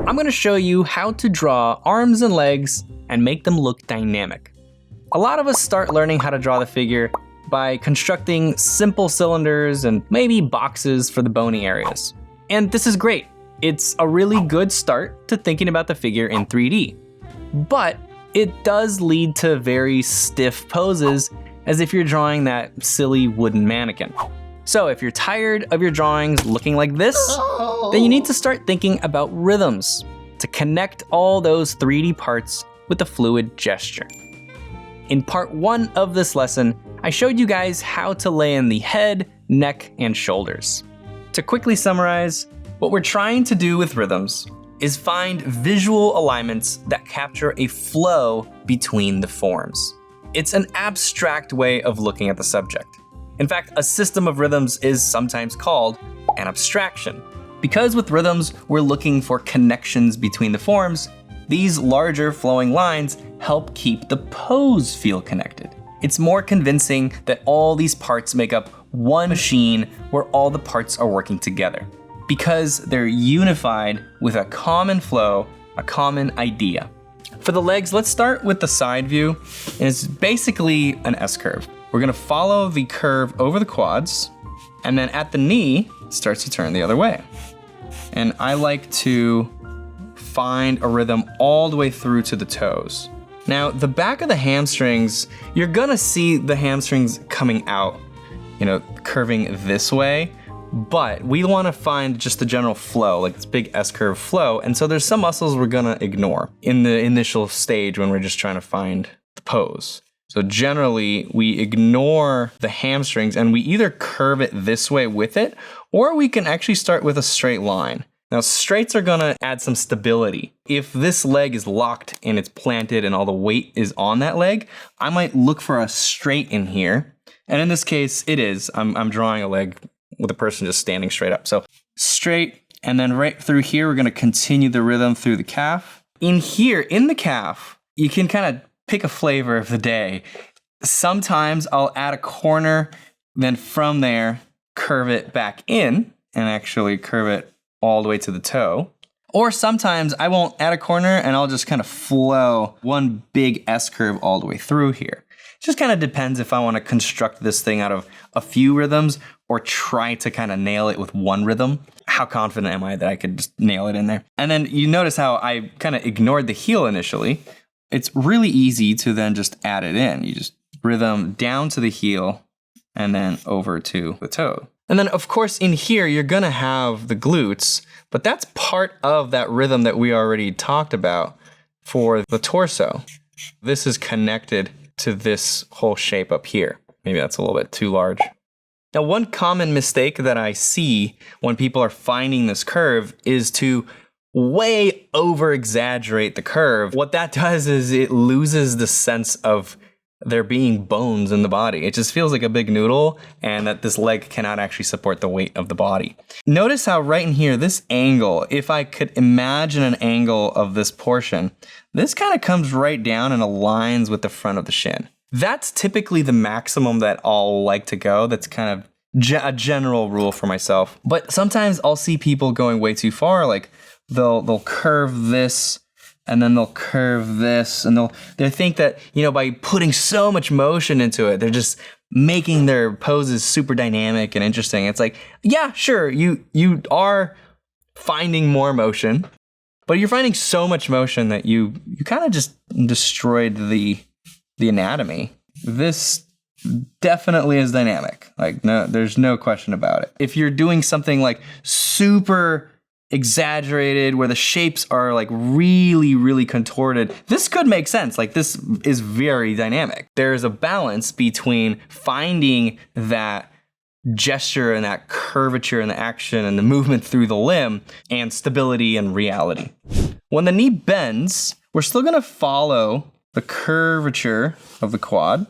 I'm going to show you how to draw arms and legs and make them look dynamic. A lot of us start learning how to draw the figure by constructing simple cylinders and maybe boxes for the bony areas. And this is great. It's a really good start to thinking about the figure in 3D. But it does lead to very stiff poses as if you're drawing that silly wooden mannequin. So if you're tired of your drawings looking like this, then you need to start thinking about rhythms to connect all those 3D parts with a fluid gesture. In part 1 of this lesson, I showed you guys how to lay in the head, neck, and shoulders. To quickly summarize, what we're trying to do with rhythms is find visual alignments that capture a flow between the forms. It's an abstract way of looking at the subject. In fact, a system of rhythms is sometimes called an abstraction. Because with rhythms, we're looking for connections between the forms, these larger flowing lines help keep the pose feel connected. It's more convincing that all these parts make up one machine where all the parts are working together, because they're unified with a common flow, a common idea. For the legs, let's start with the side view, and it's basically an S-curve. We're gonna follow the curve over the quads, and then at the knee, it starts to turn the other way. And I like to find a rhythm all the way through to the toes. Now, the back of the hamstrings, you're gonna see the hamstrings coming out, curving this way, but we wanna find just the general flow, like this big S-curve flow, and so there's some muscles we're gonna ignore in the initial stage when we're just trying to find the pose. So generally, we ignore the hamstrings and we either curve it this way with it, or we can actually start with a straight line. Now, straights are gonna add some stability. If this leg is locked and it's planted and all the weight is on that leg, I might look for a straight in here. And in this case, it is. I'm drawing a leg with a person just standing straight up. So straight, and then right through here, we're gonna continue the rhythm through the calf. In here, in the calf, you can kind of pick a flavor of the day. Sometimes I'll add a corner, then from there, curve it back in and actually curve it all the way to the toe. Or sometimes I won't add a corner and I'll just kind of flow one big S curve all the way through here. It just kind of depends if I want to construct this thing out of a few rhythms or try to kind of nail it with one rhythm. How confident am I that I could just nail it in there? And then you notice how I kind of ignored the heel initially. It's really easy to then just add it in. You just rhythm down to the heel and then over to the toe. And then of course in here, you're gonna have the glutes, but that's part of that rhythm that we already talked about for the torso. This is connected to this whole shape up here. Maybe that's a little bit too large. Now, one common mistake that I see when people are finding this curve is to way over exaggerate the curve. What that does is it loses the sense of there being bones in the body. It just feels like a big noodle and that this leg cannot actually support the weight of the body. Notice how right in here, this angle, if I could imagine an angle of this portion, this kind of comes right down and aligns with the front of the shin. That's typically the maximum that I'll like to go. That's kind of a general rule for myself. But sometimes I'll see people going way too far, like they'll curve this and then they'll curve this, and they think that, by putting so much motion into it, they're just making their poses super dynamic and interesting. It's like, yeah, sure, you are finding more motion, but you're finding so much motion that you kind of just destroyed the anatomy. This definitely is dynamic. Like, no, there's no question about it. If you're doing something like super exaggerated, where the shapes are like really, really contorted, this could make sense. Like, this is very dynamic. There's a balance between finding that gesture and that curvature and the action and the movement through the limb and stability and reality. When the knee bends, we're still gonna follow the curvature of the quad,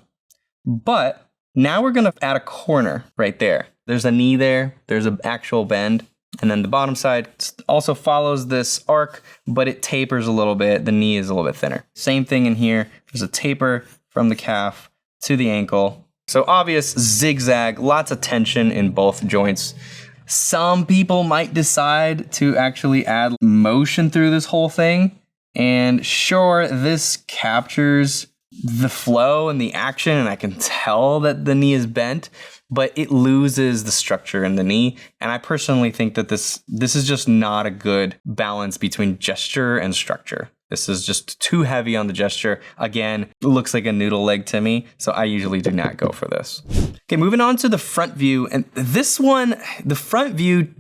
but now we're gonna add a corner right there. There's a knee there, there's an actual bend. And then the bottom side also follows this arc, but it tapers a little bit. The knee is a little bit thinner. Same thing in here. There's a taper from the calf to the ankle. So obvious zigzag, lots of tension in both joints. Some people might decide to actually add motion through this whole thing. And sure, this captures the flow and the action, and I can tell that the knee is bent, but it loses the structure in the knee. And I personally think that this is just not a good balance between gesture and structure. This is just too heavy on the gesture. Again, it looks like a noodle leg to me, so I usually do not go for this. Okay, moving on to the front view. And this one, the front view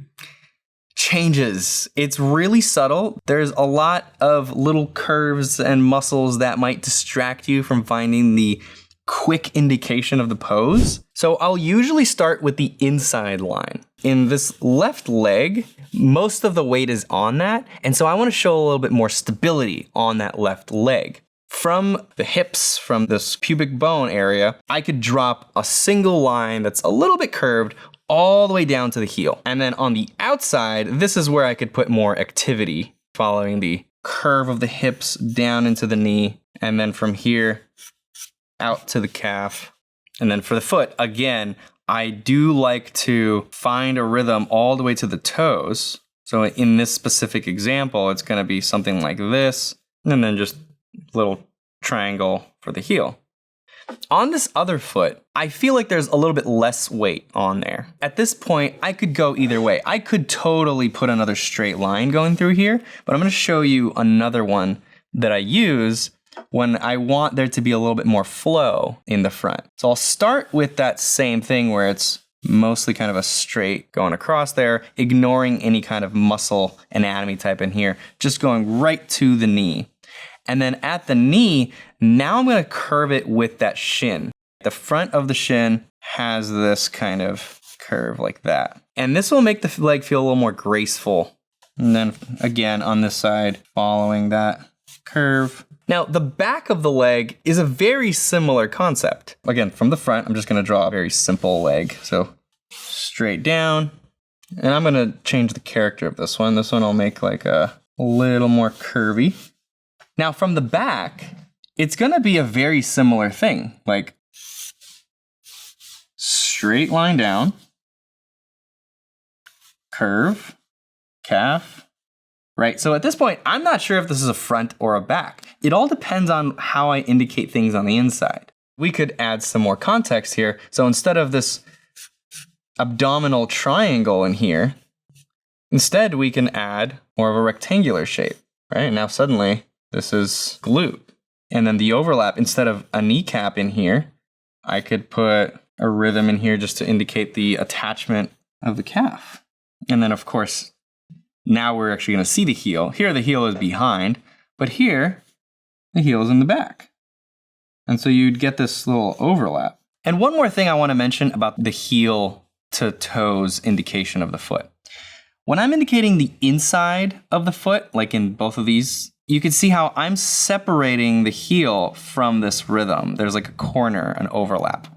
changes. It's really subtle. There's a lot of little curves and muscles that might distract you from finding the quick indication of the pose. So I'll usually start with the inside line. In this left leg, most of the weight is on that, and so I want to show a little bit more stability on that left leg. From the hips, from this pubic bone area, I could drop a single line that's a little bit curved all the way down to the heel. And then on the outside, this is where I could put more activity, following the curve of the hips down into the knee, and then from here out to the calf. And then for the foot, again, I do like to find a rhythm all the way to the toes. So in this specific example, it's going to be something like this, and then just a little triangle for the heel. On this other foot, I feel like there's a little bit less weight on there. At this point, I could go either way. I could totally put another straight line going through here, but I'm going to show you another one that I use when I want there to be a little bit more flow in the front. So I'll start with that same thing where it's mostly kind of a straight going across there, ignoring any kind of muscle anatomy type in here, just going right to the knee. And then at the knee, now I'm going to curve it with that shin. The front of the shin has this kind of curve like that. And this will make the leg feel a little more graceful. And then again, on this side, following that curve. Now, the back of the leg is a very similar concept. Again, from the front, I'm just going to draw a very simple leg. So straight down. And I'm going to change the character of this one. This one I'll make like a little more curvy. Now, from the back, it's going to be a very similar thing. Like straight line down, curve, calf. Right, so at this point, I'm not sure if this is a front or a back. It all depends on how I indicate things on the inside. We could add some more context here. So instead of this abdominal triangle in here, instead we can add more of a rectangular shape, right? Now suddenly, this is glute. And then the overlap, instead of a kneecap in here, I could put a rhythm in here just to indicate the attachment of the calf. And then of course, now we're actually going to see the heel. Here the heel is behind, but here the heel is in the back. And so you'd get this little overlap. And one more thing I want to mention about the heel to toes indication of the foot. When I'm indicating the inside of the foot, like in both of these, you can see how I'm separating the heel from this rhythm. There's like a corner, an overlap.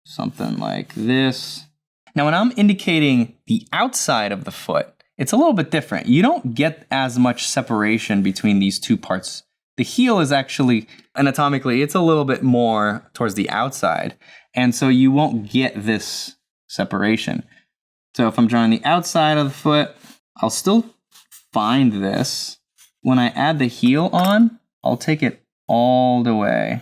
Something like this. Now when I'm indicating the outside of the foot, it's a little bit different. You don't get as much separation between these two parts. The heel is actually, anatomically, it's a little bit more towards the outside. And so you won't get this separation. So if I'm drawing the outside of the foot, I'll still find this. When I add the heel on, I'll take it all the way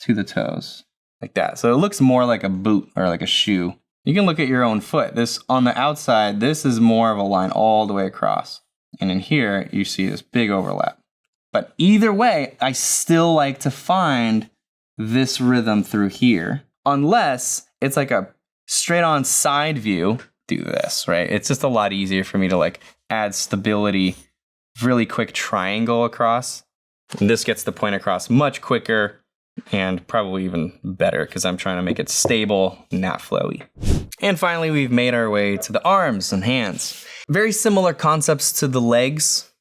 to the toes, like that. So it looks more like a boot or like a shoe. You can look at your own foot. This on the outside, this is more of a line all the way across. And in here, you see this big overlap. But either way, I still like to find this rhythm through here, unless it's like a straight on side view, do this, right? It's just a lot easier for me to like add stability, really quick triangle across. And this gets the point across much quicker and probably even better because I'm trying to make it stable, not flowy. And finally, we've made our way to the arms and hands. Very similar concepts to the legs.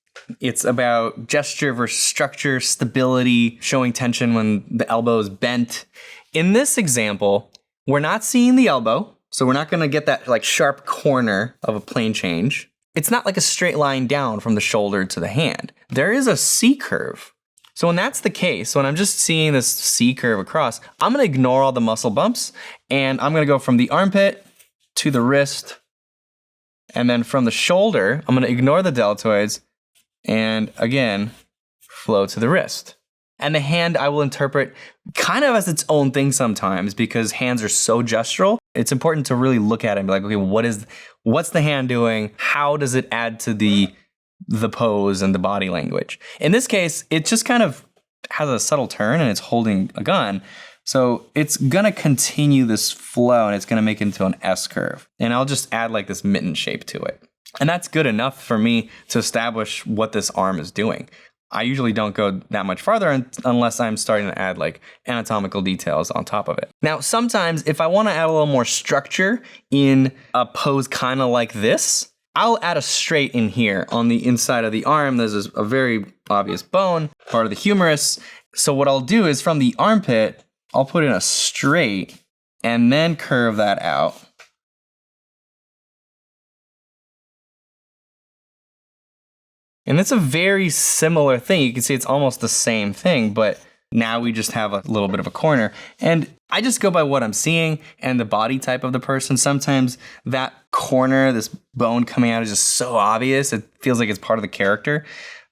It's about gesture versus structure, stability, showing tension when the elbow is bent. In this example, we're not seeing the elbow, so we're not gonna get that like sharp corner of a plane change. It's not like a straight line down from the shoulder to the hand. There is a C curve. So when that's the case, when I'm just seeing this C curve across, I'm gonna ignore all the muscle bumps and I'm gonna go from the armpit to the wrist And then from the shoulder, I'm gonna ignore the deltoids and again, flow to the wrist. And the hand I will interpret kind of as its own thing sometimes because hands are so gestural. It's important to really look at it and be like, okay, what's the hand doing? How does it add to the pose and the body language? In this case, it just kind of has a subtle turn and it's holding a gun. So it's gonna continue this flow and it's gonna make it into an S curve. And I'll just add like this mitten shape to it. And that's good enough for me to establish what this arm is doing. I usually don't go that much farther unless I'm starting to add like anatomical details on top of it. Now, sometimes if I want to add a little more structure in a pose kind of like this, I'll add a straight in here on the inside of the arm. There's a very obvious bone, part of the humerus. So what I'll do is from the armpit, I'll put in a straight and then curve that out. And it's a very similar thing. You can see it's almost the same thing, but now we just have a little bit of a corner. And I just go by what I'm seeing and the body type of the person. Sometimes that corner, this bone coming out is just so obvious. It feels like it's part of the character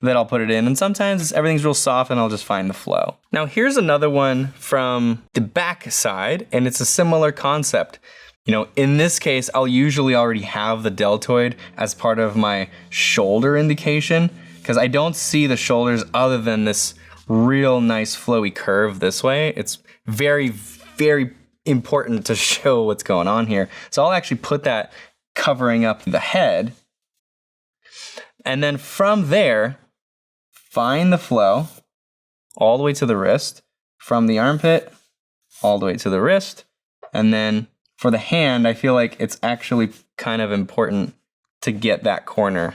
that I'll put it in. And sometimes everything's real soft and I'll just find the flow. Now here's another one from the back side, and it's a similar concept. You know, in this case, I'll usually already have the deltoid as part of my shoulder indication because I don't see the shoulders other than this real nice flowy curve this way. It's very, very important to show what's going on here. So I'll actually put that covering up the head. And then from there, find the flow all the way to the wrist, from the armpit all the way to the wrist, and then for the hand, I feel like it's actually kind of important to get that corner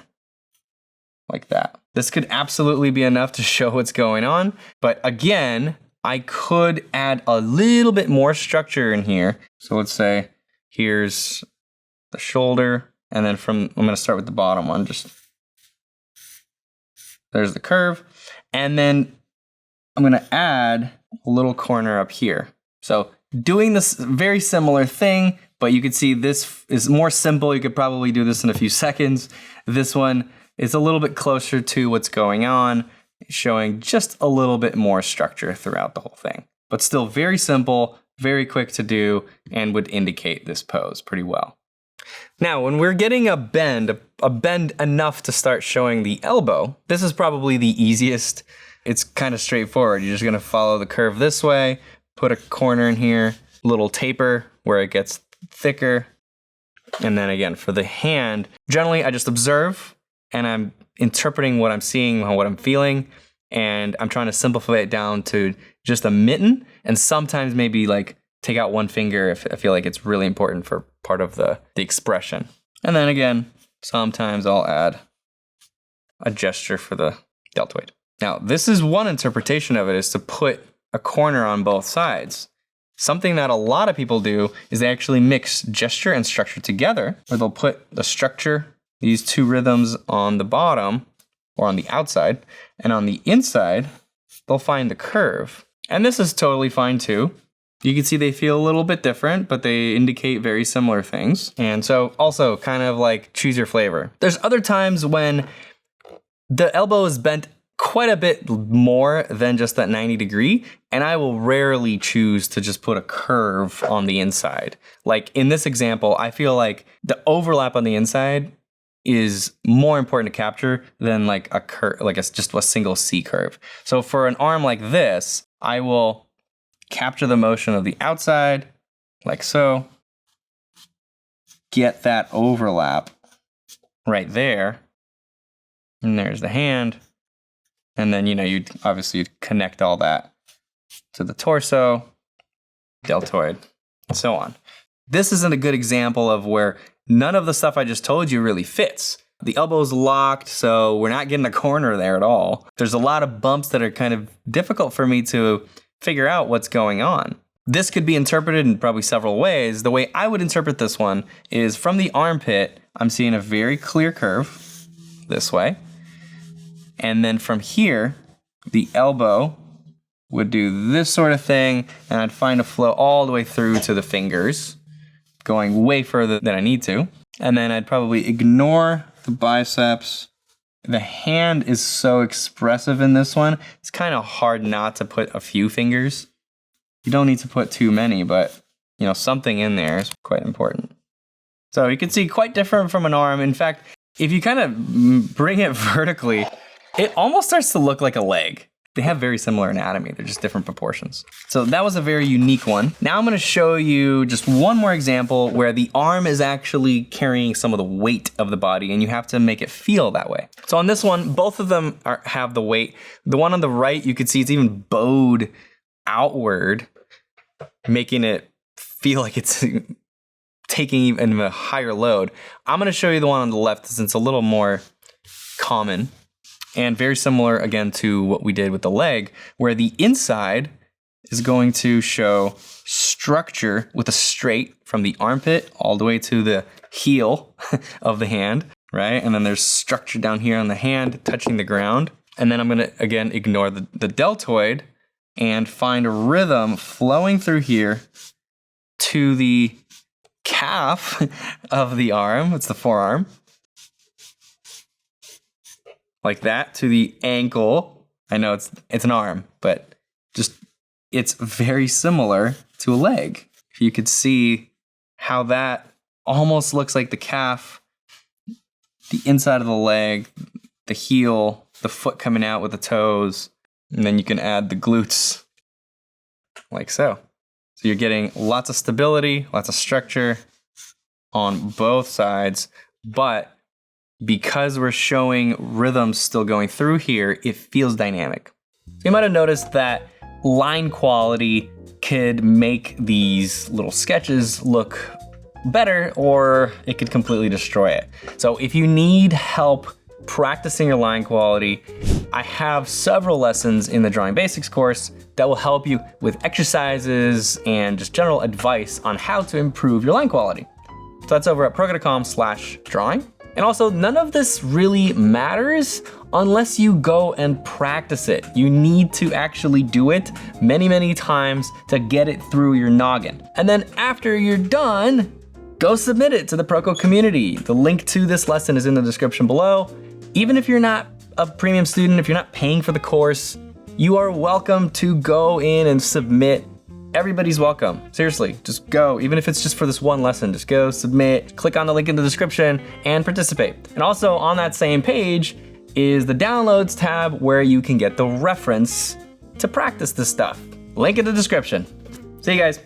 like that. This could absolutely be enough to show what's going on, but again, I could add a little bit more structure in here. So let's say here's the shoulder, and then I'm gonna start with the bottom one, there's the curve, and then I'm gonna add a little corner up here. So doing this very similar thing, but you can see this is more simple. You could probably do this in a few seconds. This one is a little bit closer to what's going on, showing just a little bit more structure throughout the whole thing, but still very simple, very quick to do, and would indicate this pose pretty well. Now, when we're getting a bend enough to start showing the elbow, this is probably the easiest. It's kind of straightforward. You're just gonna follow the curve this way, put a corner in here, little taper where it gets thicker. And then again, for the hand, generally I just observe and I'm interpreting what I'm seeing and what I'm feeling. And I'm trying to simplify it down to just a mitten and sometimes maybe like take out one finger if I feel like it's really important for part of the expression. And then again, sometimes I'll add a gesture for the deltoid. Now, this is one interpretation of it, is to put a corner on both sides. Something that a lot of people do is they actually mix gesture and structure together, where they'll put the structure, these two rhythms on the bottom or on the outside, and on the inside, they'll find the curve. And this is totally fine too. You can see they feel a little bit different, but they indicate very similar things. And so also kind of like choose your flavor. There's other times when the elbow is bent quite a bit more than just that 90 degree, and I will rarely choose to just put a curve on the inside. Like in this example, I feel like the overlap on the inside is more important to capture than like a curve, like just a single C curve. So for an arm like this, I will capture the motion of the outside, like so, get that overlap right there, and there's the hand. And then, you'd obviously connect all that to the torso, deltoid, and so on. This isn't a good example of where none of the stuff I just told you really fits. The elbow's locked, so we're not getting a corner there at all. There's a lot of bumps that are kind of difficult for me to figure out what's going on. This could be interpreted in probably several ways. The way I would interpret this one is from the armpit, I'm seeing a very clear curve this way. And then from here, the elbow would do this sort of thing, and I'd find a flow all the way through to the fingers, going way further than I need to. And then I'd probably ignore the biceps. The hand is so expressive in this one. It's kind of hard not to put a few fingers. You don't need to put too many, but you know, something in there is quite important. So you can see quite different from an arm. In fact, if you kind of bring it vertically, it almost starts to look like a leg. They have very similar anatomy, they're just different proportions. So that was a very unique one. Now I'm gonna show you just one more example where the arm is actually carrying some of the weight of the body and you have to make it feel that way. So on this one, both of them have the weight. The one on the right, you can see it's even bowed outward, making it feel like it's taking even a higher load. I'm gonna show you the one on the left since it's a little more common. And very similar, again, to what we did with the leg, where the inside is going to show structure with a straight from the armpit all the way to the heel of the hand, right? And then there's structure down here on the hand touching the ground. And then I'm gonna, again, ignore the deltoid and find a rhythm flowing through here to the calf of the arm. It's the forearm. Like that to the ankle. I know it's an arm, but just it's very similar to a leg. If you could see how that almost looks like the calf, the inside of the leg, the heel, the foot coming out with the toes, and then you can add the glutes like so. So you're getting lots of stability, lots of structure on both sides, but because we're showing rhythms still going through here, it feels dynamic. So you might have noticed that line quality could make these little sketches look better, or it could completely destroy it. So if you need help practicing your line quality, I have several lessons in the Drawing Basics course that will help you with exercises and just general advice on how to improve your line quality. So that's over at proko.com/drawing. And also, none of this really matters unless you go and practice it. You need to actually do it many, many times to get it through your noggin. And then after you're done, go submit it to the Proko community. The link to this lesson is in the description below. Even if you're not a premium student, if you're not paying for the course, you are welcome to go in and submit. Everybody's welcome. Seriously, just go. Even if it's just for this one lesson, just go, submit, click on the link in the description and participate. And also on that same page is the downloads tab where you can get the reference to practice this stuff. Link in the description. See you guys.